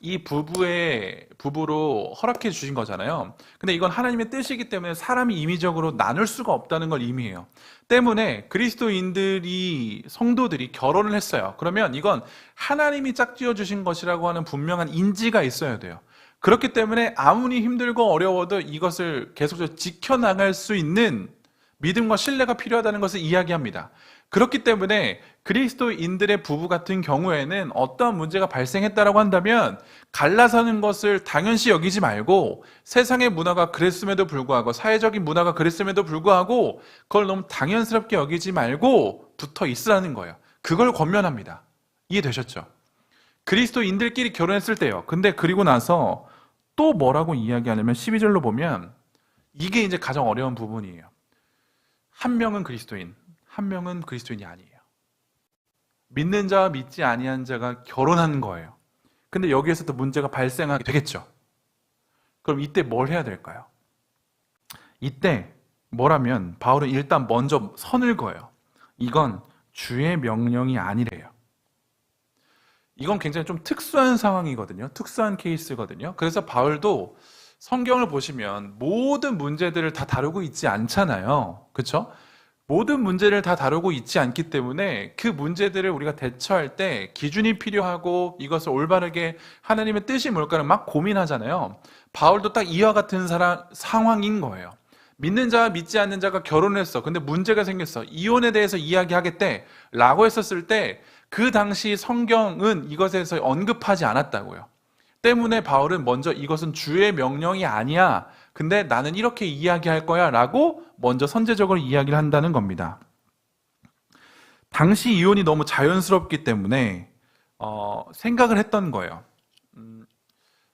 이 부부로 허락해 주신 거잖아요. 근데 이건 하나님의 뜻이기 때문에 사람이 임의적으로 나눌 수가 없다는 걸 의미해요. 때문에 그리스도인들이 성도들이 결혼을 했어요. 그러면 이건 하나님이 짝지어 주신 것이라고 하는 분명한 인지가 있어야 돼요. 그렇기 때문에 아무리 힘들고 어려워도 이것을 계속적으로 지켜나갈 수 있는 믿음과 신뢰가 필요하다는 것을 이야기합니다. 그렇기 때문에 그리스도인들의 부부 같은 경우에는 어떤 문제가 발생했다라고 한다면 갈라서는 것을 당연시 여기지 말고 세상의 문화가 그랬음에도 불구하고 사회적인 문화가 그랬음에도 불구하고 그걸 너무 당연스럽게 여기지 말고 붙어 있으라는 거예요. 그걸 권면합니다. 이해되셨죠? 그리스도인들끼리 결혼했을 때요. 근데 그리고 나서 또 뭐라고 이야기하냐면 12절로 보면 이게 이제 가장 어려운 부분이에요. 한 명은 그리스도인, 한 명은 그리스도인이 아니에요. 믿는 자와 믿지 아니한 자가 결혼한 거예요. 근데 여기에서도 문제가 발생하게 되겠죠. 그럼 이때 뭘 해야 될까요? 이때 뭐라면 바울은 일단 먼저 선을 그어요. 이건 주의 명령이 아니래요. 이건 굉장히 좀 특수한 상황이거든요. 특수한 케이스거든요. 그래서 바울도 성경을 보시면 모든 문제들을 다 다루고 있지 않잖아요. 그렇죠? 모든 문제를 다 다루고 있지 않기 때문에 그 문제들을 우리가 대처할 때 기준이 필요하고 이것을 올바르게 하나님의 뜻이 뭘까를 막 고민하잖아요. 바울도 딱 이와 같은 상황인 거예요. 믿는 자와 믿지 않는 자가 결혼을 했어. 근데 문제가 생겼어. 이혼에 대해서 이야기하겠대 라고 했었을 때 그 당시 성경은 이것에서 언급하지 않았다고요. 때문에 바울은 먼저 이것은 주의 명령이 아니야. 근데 나는 이렇게 이야기할 거야 라고 먼저 선제적으로 이야기를 한다는 겁니다. 당시 이혼이 너무 자연스럽기 때문에 생각을 했던 거예요.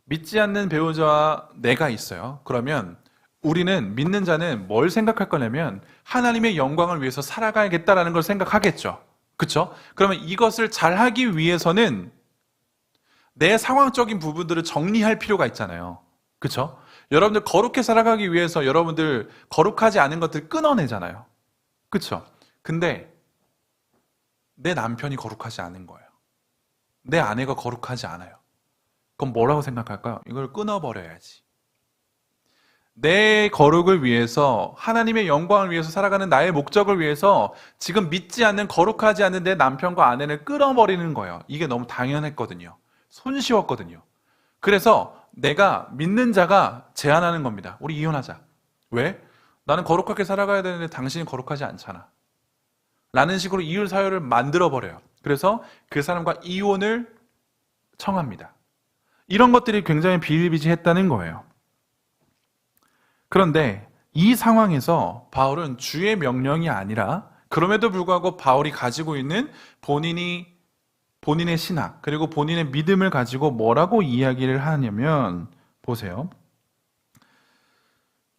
믿지 않는 배우자와 내가 있어요. 그러면 우리는 믿는 자는 뭘 생각할 거냐면 하나님의 영광을 위해서 살아가야겠다라는 걸 생각하겠죠. 그렇죠? 그러면 이것을 잘하기 위해서는 내 상황적인 부분들을 정리할 필요가 있잖아요. 그렇죠? 여러분들 거룩해 살아가기 위해서 여러분들 거룩하지 않은 것들 끊어내잖아요. 그렇죠? 근데 내 남편이 거룩하지 않은 거예요. 내 아내가 거룩하지 않아요. 그럼 뭐라고 생각할까요? 이걸 끊어버려야지. 내 거룩을 위해서 하나님의 영광을 위해서 살아가는 나의 목적을 위해서 지금 믿지 않는 거룩하지 않은 내 남편과 아내를 끊어버리는 거예요. 이게 너무 당연했거든요. 손쉬웠거든요. 그래서 내가 믿는 자가 제안하는 겁니다. 우리 이혼하자. 왜? 나는 거룩하게 살아가야 되는데 당신이 거룩하지 않잖아. 라는 식으로 이율 사유를 만들어버려요. 그래서 그 사람과 이혼을 청합니다. 이런 것들이 굉장히 비일비재했다는 거예요. 그런데 이 상황에서 바울은 주의 명령이 아니라 그럼에도 불구하고 바울이 가지고 있는 본인의 신학 그리고 본인의 믿음을 가지고 뭐라고 이야기를 하냐면 보세요.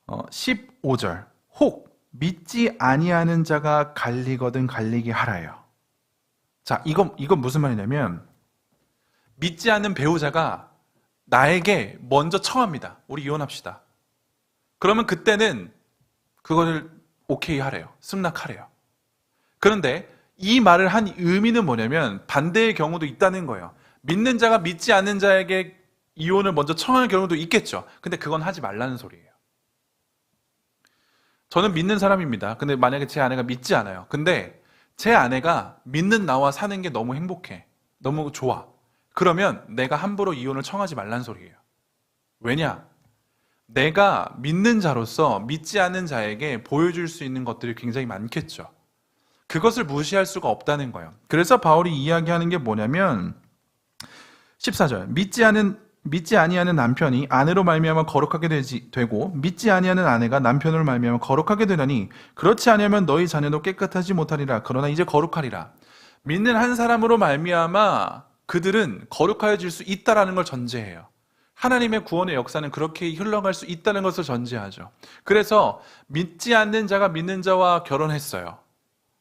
15절 혹 믿지 아니하는 자가 갈리거든 갈리게 하라요. 자, 이건 무슨 말이냐면 믿지 않는 배우자가 나에게 먼저 청합니다. 우리 이혼합시다. 그러면 그때는 그거를 오케이 하래요. 승낙하래요. 그런데 이 말을 한 의미는 뭐냐면 반대의 경우도 있다는 거예요. 믿는 자가 믿지 않는 자에게 이혼을 먼저 청하는 경우도 있겠죠. 근데 그건 하지 말라는 소리예요. 저는 믿는 사람입니다. 근데 만약에 제 아내가 믿지 않아요. 근데 제 아내가 믿는 나와 사는 게 너무 행복해. 너무 좋아. 그러면 내가 함부로 이혼을 청하지 말라는 소리예요. 왜냐? 내가 믿는 자로서 믿지 않는 자에게 보여줄 수 있는 것들이 굉장히 많겠죠. 그것을 무시할 수가 없다는 거예요. 그래서 바울이 이야기하는 게 뭐냐면 14절 믿지 아니하는 남편이 아내로 말미암아 거룩하게 되고 믿지 아니하는 아내가 남편으로 말미암아 거룩하게 되려니 그렇지 아니하면 너희 자녀도 깨끗하지 못하리라. 그러나 이제 거룩하리라. 믿는 한 사람으로 말미암아 그들은 거룩하여질 수 있다라는 걸 전제해요. 하나님의 구원의 역사는 그렇게 흘러갈 수 있다는 것을 전제하죠. 그래서 믿지 않는 자가 믿는 자와 결혼했어요.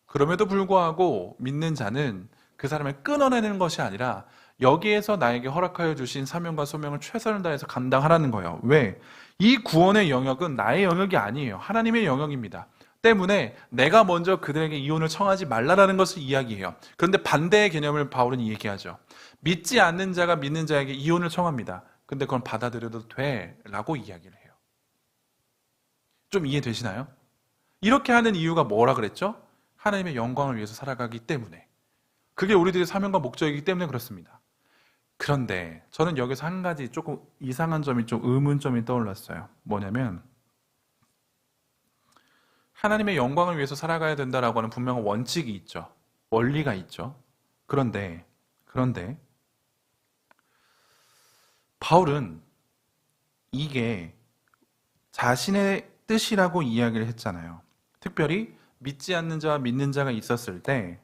그럼에도 불구하고 믿는 자는 그 사람을 끊어내는 것이 아니라 여기에서 나에게 허락하여 주신 사명과 소명을 최선을 다해서 감당하라는 거예요. 왜? 이 구원의 영역은 나의 영역이 아니에요. 하나님의 영역입니다. 때문에 내가 먼저 그들에게 이혼을 청하지 말라라는 것을 이야기해요. 그런데 반대의 개념을 바울은 얘기하죠. 믿지 않는 자가 믿는 자에게 이혼을 청합니다. 근데 그건 받아들여도 돼 라고 이야기를 해요. 좀 이해되시나요? 이렇게 하는 이유가 뭐라 그랬죠? 하나님의 영광을 위해서 살아가기 때문에. 그게 우리들의 사명과 목적이기 때문에 그렇습니다. 그런데 저는 여기서 한 가지 조금 이상한 점이, 좀 의문점이 떠올랐어요. 뭐냐면 하나님의 영광을 위해서 살아가야 된다라고 하는 분명한 원칙이 있죠. 원리가 있죠. 그런데 바울은 이게 자신의 뜻이라고 이야기를 했잖아요. 특별히 믿지 않는 자와 믿는 자가 있었을 때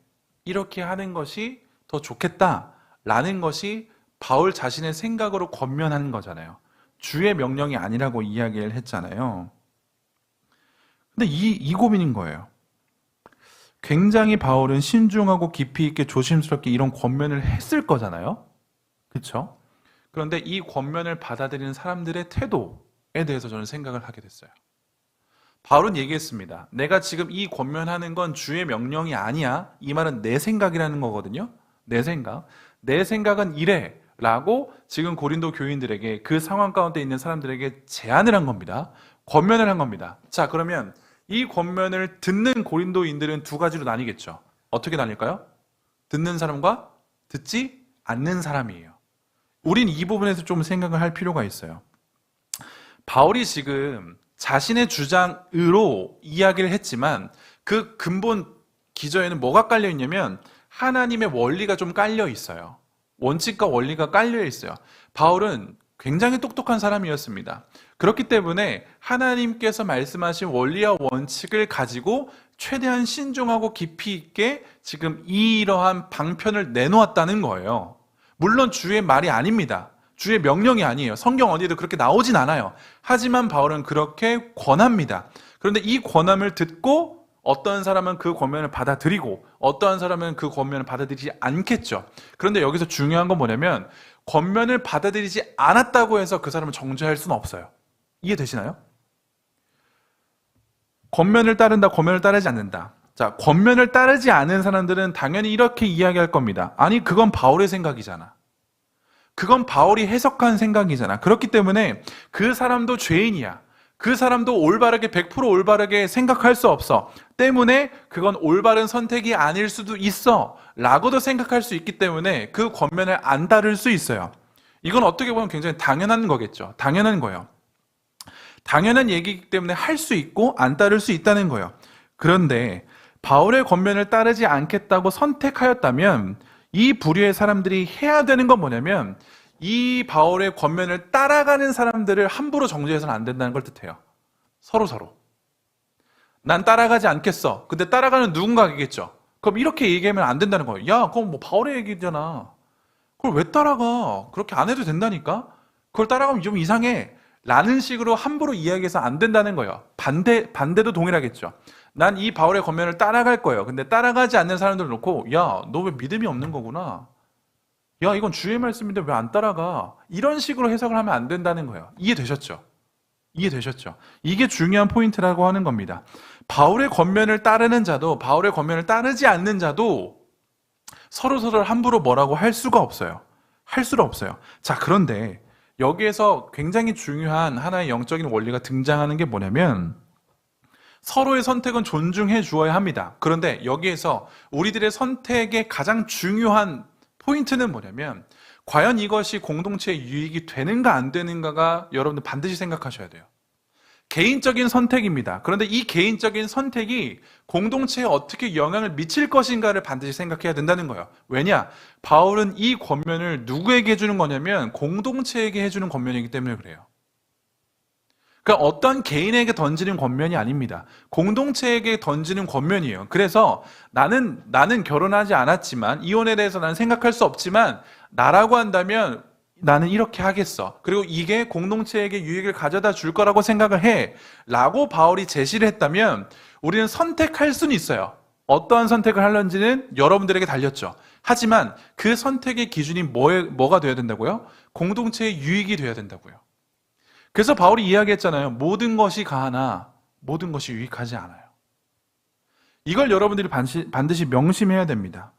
이렇게 하는 것이 더 좋겠다라는 것이 바울 자신의 생각으로 권면하는 거잖아요. 주의 명령이 아니라고 이야기를 했잖아요. 근데 이 고민인 거예요. 굉장히 바울은 신중하고 깊이 있게 조심스럽게 이런 권면을 했을 거잖아요. 그렇죠? 그런데 이 권면을 받아들이는 사람들의 태도에 대해서 저는 생각을 하게 됐어요. 바울은 얘기했습니다. 내가 지금 이 권면하는 건 주의 명령이 아니야. 이 말은 내 생각이라는 거거든요. 내 생각. 내 생각은 이래 라고 지금 고린도 교인들에게, 그 상황 가운데 있는 사람들에게 제안을 한 겁니다. 권면을 한 겁니다. 자, 그러면 이 권면을 듣는 고린도인들은 두 가지로 나뉘겠죠. 어떻게 나뉠까요? 듣는 사람과 듣지 않는 사람이에요. 우린 이 부분에서 좀 생각을 할 필요가 있어요. 바울이 지금 자신의 주장으로 이야기를 했지만 그 근본 기저에는 뭐가 깔려 있냐면 하나님의 원리가 좀 깔려 있어요. 원칙과 원리가 깔려 있어요. 바울은 굉장히 똑똑한 사람이었습니다. 그렇기 때문에 하나님께서 말씀하신 원리와 원칙을 가지고 최대한 신중하고 깊이 있게 지금 이러한 방편을 내놓았다는 거예요. 물론 주의 말이 아닙니다. 주의 명령이 아니에요. 성경 어디에도 그렇게 나오진 않아요. 하지만 바울은 그렇게 권합니다. 그런데 이 권함을 듣고 어떤 사람은 그 권면을 받아들이고 어떠한 사람은 그 권면을 받아들이지 않겠죠. 그런데 여기서 중요한 건 뭐냐면 권면을 받아들이지 않았다고 해서 그 사람을 정죄할 수는 없어요. 이해되시나요? 권면을 따른다, 권면을 따르지 않는다. 자, 권면을 따르지 않은 사람들은 당연히 이렇게 이야기할 겁니다. 아니, 그건 바울의 생각이잖아. 그건 바울이 해석한 생각이잖아. 그렇기 때문에 그 사람도 죄인이야. 그 사람도 올바르게 100% 올바르게 생각할 수 없어. 때문에 그건 올바른 선택이 아닐 수도 있어. 라고도 생각할 수 있기 때문에 그 권면을 안 따를 수 있어요. 이건 어떻게 보면 굉장히 당연한 거겠죠. 당연한 거예요. 당연한 얘기이기 때문에 할 수 있고 안 따를 수 있다는 거예요. 그런데 바울의 권면을 따르지 않겠다고 선택하였다면 이 부류의 사람들이 해야 되는 건 뭐냐면 이 바울의 권면을 따라가는 사람들을 함부로 정죄해서는 안 된다는 걸 뜻해요. 서로. 난 따라가지 않겠어. 근데 따라가는 누군가겠죠. 그럼 이렇게 얘기하면 안 된다는 거예요. 야, 그건 뭐 바울의 얘기잖아. 그걸 왜 따라가? 그렇게 안 해도 된다니까? 그걸 따라가면 좀 이상해. 라는 식으로 함부로 이야기해서 안 된다는 거예요. 반대도 동일하겠죠. 난 이 바울의 권면을 따라갈 거예요. 근데 따라가지 않는 사람들을 놓고 야, 너 왜 믿음이 없는 거구나. 야, 이건 주의 말씀인데 왜 안 따라가? 이런 식으로 해석을 하면 안 된다는 거예요. 이해되셨죠? 이게 중요한 포인트라고 하는 겁니다. 바울의 권면을 따르는 자도 바울의 권면을 따르지 않는 자도 서로를 함부로 뭐라고 할 수가 없어요. 할 수가 없어요. 자, 그런데 여기에서 굉장히 중요한 하나의 영적인 원리가 등장하는 게 뭐냐면 서로의 선택은 존중해 주어야 합니다. 그런데 여기에서 우리들의 선택의 가장 중요한 포인트는 뭐냐면 과연 이것이 공동체의 유익이 되는가 안 되는가가 여러분들 반드시 생각하셔야 돼요. 개인적인 선택입니다. 그런데 이 개인적인 선택이 공동체에 어떻게 영향을 미칠 것인가를 반드시 생각해야 된다는 거예요. 왜냐? 바울은 이 권면을 누구에게 해주는 거냐면 공동체에게 해주는 권면이기 때문에 그래요. 그러니까 어떤 개인에게 던지는 권면이 아닙니다. 공동체에게 던지는 권면이에요. 그래서 나는 결혼하지 않았지만 이혼에 대해서 나는 생각할 수 없지만 나라고 한다면 나는 이렇게 하겠어. 그리고 이게 공동체에게 유익을 가져다 줄 거라고 생각을 해. 라고 바울이 제시를 했다면 우리는 선택할 수는 있어요. 어떠한 선택을 하는지는 여러분들에게 달렸죠. 하지만 그 선택의 기준이 뭐가 되어야 된다고요? 공동체의 유익이 되어야 된다고요. 그래서 바울이 이야기했잖아요. 모든 것이 가하나 모든 것이 유익하지 않아요. 이걸 여러분들이 반드시 명심해야 됩니다.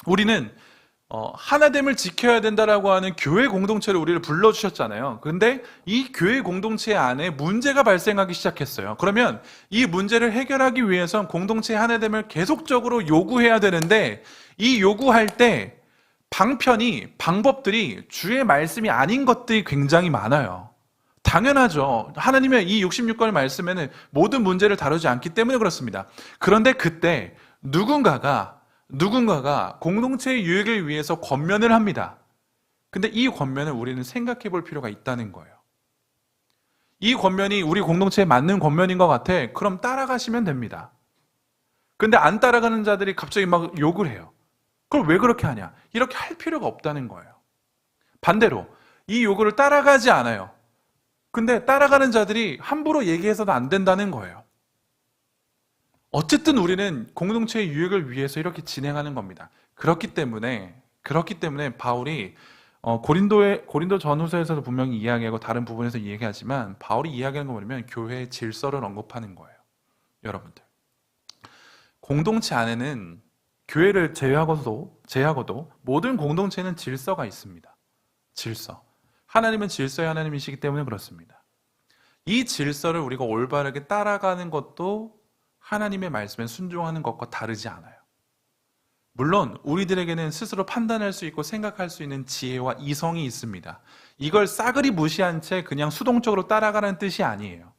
우리는 하나됨을 지켜야 된다라고 하는 교회 공동체를 우리를 불러주셨잖아요. 그런데 이 교회 공동체 안에 문제가 발생하기 시작했어요. 그러면 이 문제를 해결하기 위해선 공동체의 하나됨을 계속적으로 요구해야 되는데, 이 요구할 때 방법들이 주의 말씀이 아닌 것들이 굉장히 많아요. 당연하죠. 하나님의 이 66권의 말씀에는 모든 문제를 다루지 않기 때문에 그렇습니다. 그런데 그때 누군가가 공동체의 유익을 위해서 권면을 합니다. 근데 이 권면을 우리는 생각해 볼 필요가 있다는 거예요. 이 권면이 우리 공동체에 맞는 권면인 것 같아. 그럼 따라가시면 됩니다. 근데 안 따라가는 자들이 갑자기 막 욕을 해요. 그걸 왜 그렇게 하냐? 이렇게 할 필요가 없다는 거예요. 반대로 이 요구를 따라가지 않아요. 근데 따라가는 자들이 함부로 얘기해서도 안 된다는 거예요. 어쨌든 우리는 공동체의 유익을 위해서 이렇게 진행하는 겁니다. 그렇기 때문에 바울이 고린도 전후서에서도 분명히 이야기하고 다른 부분에서 이야기하지만, 바울이 이야기하는 거 보면 교회의 질서를 언급하는 거예요. 여러분들, 공동체 안에는 교회를 제외하고도 모든 공동체는 질서가 있습니다. 질서. 하나님은 질서의 하나님이시기 때문에 그렇습니다. 이 질서를 우리가 올바르게 따라가는 것도 하나님의 말씀에 순종하는 것과 다르지 않아요. 물론 우리들에게는 스스로 판단할 수 있고 생각할 수 있는 지혜와 이성이 있습니다. 이걸 싸그리 무시한 채 그냥 수동적으로 따라가는 뜻이 아니에요.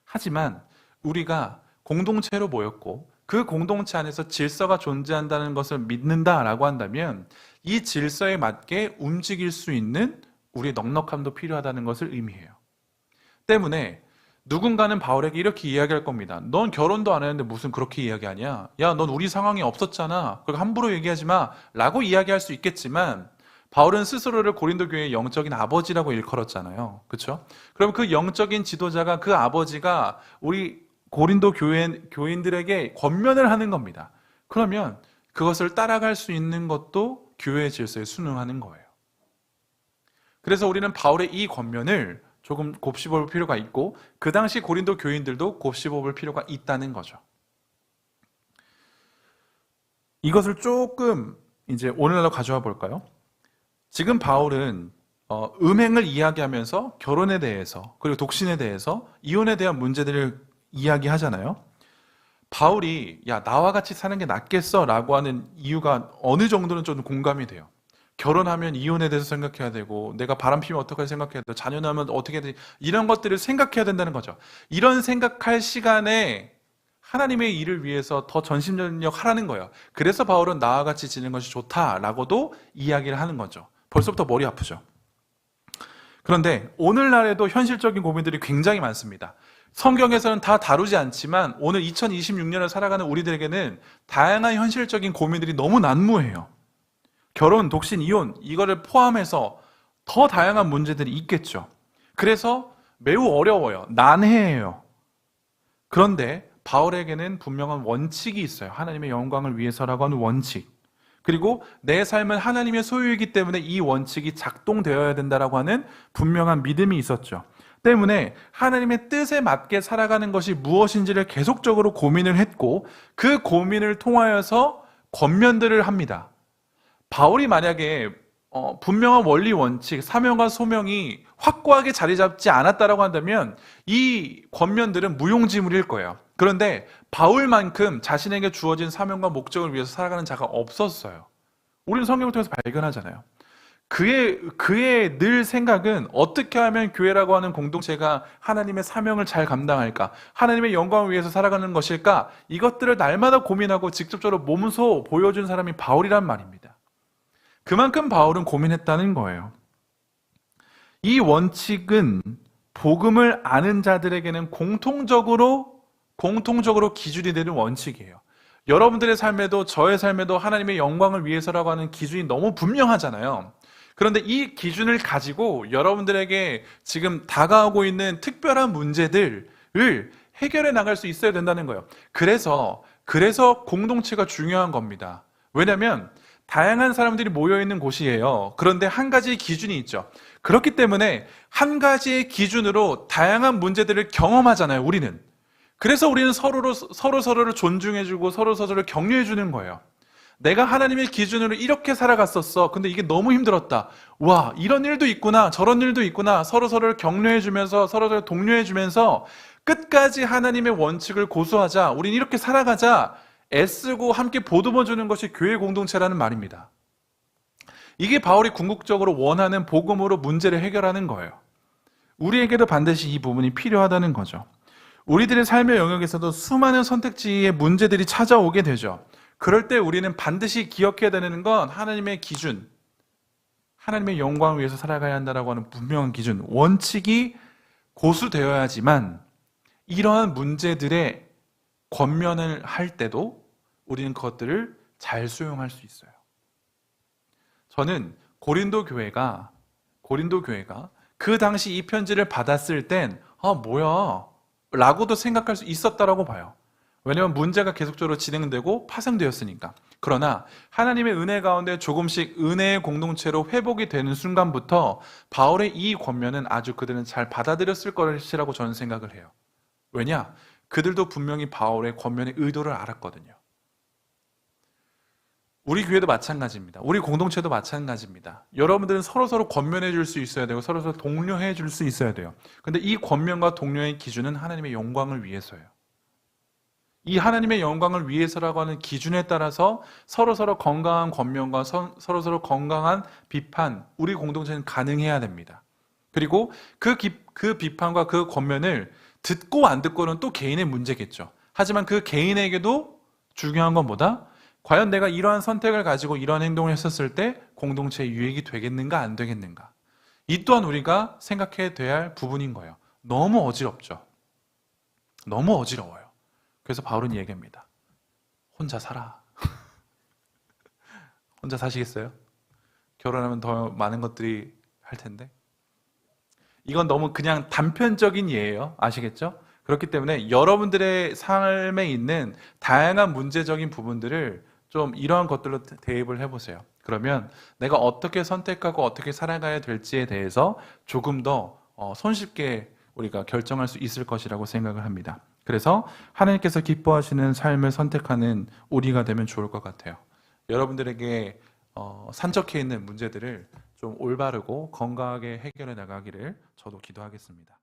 하지만 우리가 공동체로 모였고 그 공동체 안에서 질서가 존재한다는 것을 믿는다라고 한다면, 이 질서에 맞게 움직일 수 있는 우리의 넉넉함도 필요하다는 것을 의미해요. 때문에 누군가는 바울에게 이렇게 이야기할 겁니다. 넌 결혼도 안 했는데 무슨 그렇게 이야기하냐? 야, 넌 우리 상황이 없었잖아. 그러니까 함부로 얘기하지 마. 라고 이야기할 수 있겠지만, 바울은 스스로를 고린도 교회의 영적인 아버지라고 일컬었잖아요. 그렇죠? 그럼 그 영적인 지도자가, 그 아버지가 우리 고린도 교인들에게 권면을 하는 겁니다. 그러면 그것을 따라갈 수 있는 것도 교회의 질서에 순응하는 거예요. 그래서 우리는 바울의 이 권면을 조금 곱씹어 볼 필요가 있고, 그 당시 고린도 교인들도 곱씹어 볼 필요가 있다는 거죠. 이것을 조금 이제 오늘날로 가져와 볼까요? 지금 바울은 음행을 이야기하면서 결혼에 대해서, 그리고 독신에 대해서, 이혼에 대한 문제들을 이야기하잖아요. 바울이 야, 나와 같이 사는 게 낫겠어 라고 하는 이유가 어느 정도는 좀 공감이 돼요. 결혼하면 이혼에 대해서 생각해야 되고, 내가 바람피면 어떻게 생각해야 되고, 자녀 낳으면 어떻게 해야 되지, 이런 것들을 생각해야 된다는 거죠. 이런 생각할 시간에 하나님의 일을 위해서 더 전심전력 하라는 거예요. 그래서 바울은 나와 같이 지내는 것이 좋다라고도 이야기를 하는 거죠. 벌써부터 머리 아프죠. 그런데 오늘날에도 현실적인 고민들이 굉장히 많습니다. 성경에서는 다 다루지 않지만 오늘 2026년을 살아가는 우리들에게는 다양한 현실적인 고민들이 너무 난무해요. 결혼, 독신, 이혼, 이거를 포함해서 더 다양한 문제들이 있겠죠. 그래서 매우 어려워요. 난해해요. 그런데 바울에게는 분명한 원칙이 있어요. 하나님의 영광을 위해서라고 하는 원칙. 그리고 내 삶은 하나님의 소유이기 때문에 이 원칙이 작동되어야 된다라고 하는 분명한 믿음이 있었죠. 때문에 하나님의 뜻에 맞게 살아가는 것이 무엇인지를 계속적으로 고민을 했고, 그 고민을 통하여서 권면들을 합니다. 바울이 만약에 분명한 원리 원칙, 사명과 소명이 확고하게 자리 잡지 않았다라고 한다면 이 권면들은 무용지물일 거예요. 그런데 바울만큼 자신에게 주어진 사명과 목적을 위해서 살아가는 자가 없었어요. 우리는 성경을 통해서 발견하잖아요. 그의 늘 생각은 어떻게 하면 교회라고 하는 공동체가 하나님의 사명을 잘 감당할까? 하나님의 영광을 위해서 살아가는 것일까? 이것들을 날마다 고민하고 직접적으로 몸소 보여준 사람이 바울이란 말입니다. 그만큼 바울은 고민했다는 거예요. 이 원칙은 복음을 아는 자들에게는 공통적으로 기준이 되는 원칙이에요. 여러분들의 삶에도 저의 삶에도 하나님의 영광을 위해서라고 하는 기준이 너무 분명하잖아요. 그런데 이 기준을 가지고 여러분들에게 지금 다가오고 있는 특별한 문제들을 해결해 나갈 수 있어야 된다는 거예요. 그래서 공동체가 중요한 겁니다. 왜냐하면 다양한 사람들이 모여있는 곳이에요. 그런데 한 가지 기준이 있죠. 그렇기 때문에 한 가지의 기준으로 다양한 문제들을 경험하잖아요, 우리는. 그래서 우리는 서로를 존중해주고 서로를 격려해주는 거예요. 내가 하나님의 기준으로 이렇게 살아갔었어. 근데 이게 너무 힘들었다. 와, 이런 일도 있구나. 저런 일도 있구나. 서로를 격려해주면서 서로를 독려해주면서 끝까지 하나님의 원칙을 고수하자. 우린 이렇게 살아가자. 애쓰고 함께 보듬어 주는 것이 교회 공동체라는 말입니다. 이게 바울이 궁극적으로 원하는 복음으로 문제를 해결하는 거예요. 우리에게도 반드시 이 부분이 필요하다는 거죠. 우리들의 삶의 영역에서도 수많은 선택지의 문제들이 찾아오게 되죠. 그럴 때 우리는 반드시 기억해야 되는 건 하나님의 기준, 하나님의 영광을 위해서 살아가야 한다라고 하는 분명한 기준, 원칙이 고수되어야지만 이러한 문제들의 권면을 할 때도 우리는 그것들을 잘 수용할 수 있어요. 저는 고린도 교회가 그 당시 이 편지를 받았을 땐 뭐야 라고도 생각할 수 있었다라고 봐요. 왜냐하면 문제가 계속적으로 진행되고 파생되었으니까. 그러나 하나님의 은혜 가운데 조금씩 은혜의 공동체로 회복이 되는 순간부터 바울의 이 권면은 아주 그들은 잘 받아들였을 것이라고 저는 생각을 해요. 왜냐? 그들도 분명히 바울의 권면의 의도를 알았거든요. 우리 교회도 마찬가지입니다. 우리 공동체도 마찬가지입니다. 여러분들은 서로서로 권면해 줄 수 있어야 되고 서로서로 독려해 줄 수 있어야 돼요. 근데 이 권면과 독려의 기준은 하나님의 영광을 위해서예요. 이 하나님의 영광을 위해서라고 하는 기준에 따라서 서로서로 건강한 권면과 서로서로 건강한 비판, 우리 공동체는 가능해야 됩니다. 그리고 그 비판과 그 권면을 듣고 안 듣고는 또 개인의 문제겠죠. 하지만 그 개인에게도 중요한 건 뭐다? 과연 내가 이러한 선택을 가지고 이러한 행동을 했었을 때 공동체에 유익이 되겠는가 안 되겠는가? 이 또한 우리가 생각해야 할 부분인 거예요. 너무 어지럽죠. 너무 어지러워요. 그래서 바울은 얘기합니다. 혼자 살아. 혼자 사시겠어요? 결혼하면 더 많은 것들이 할 텐데. 이건 너무 그냥 단편적인 예예요. 아시겠죠? 그렇기 때문에 여러분들의 삶에 있는 다양한 문제적인 부분들을 좀 이러한 것들로 대입을 해보세요. 그러면 내가 어떻게 선택하고 어떻게 살아가야 될지에 대해서 조금 더 손쉽게 우리가 결정할 수 있을 것이라고 생각을 합니다. 그래서 하나님께서 기뻐하시는 삶을 선택하는 우리가 되면 좋을 것 같아요. 여러분들에게 산적해 있는 문제들을 좀 올바르고 건강하게 해결해 나가기를 저도 기도하겠습니다.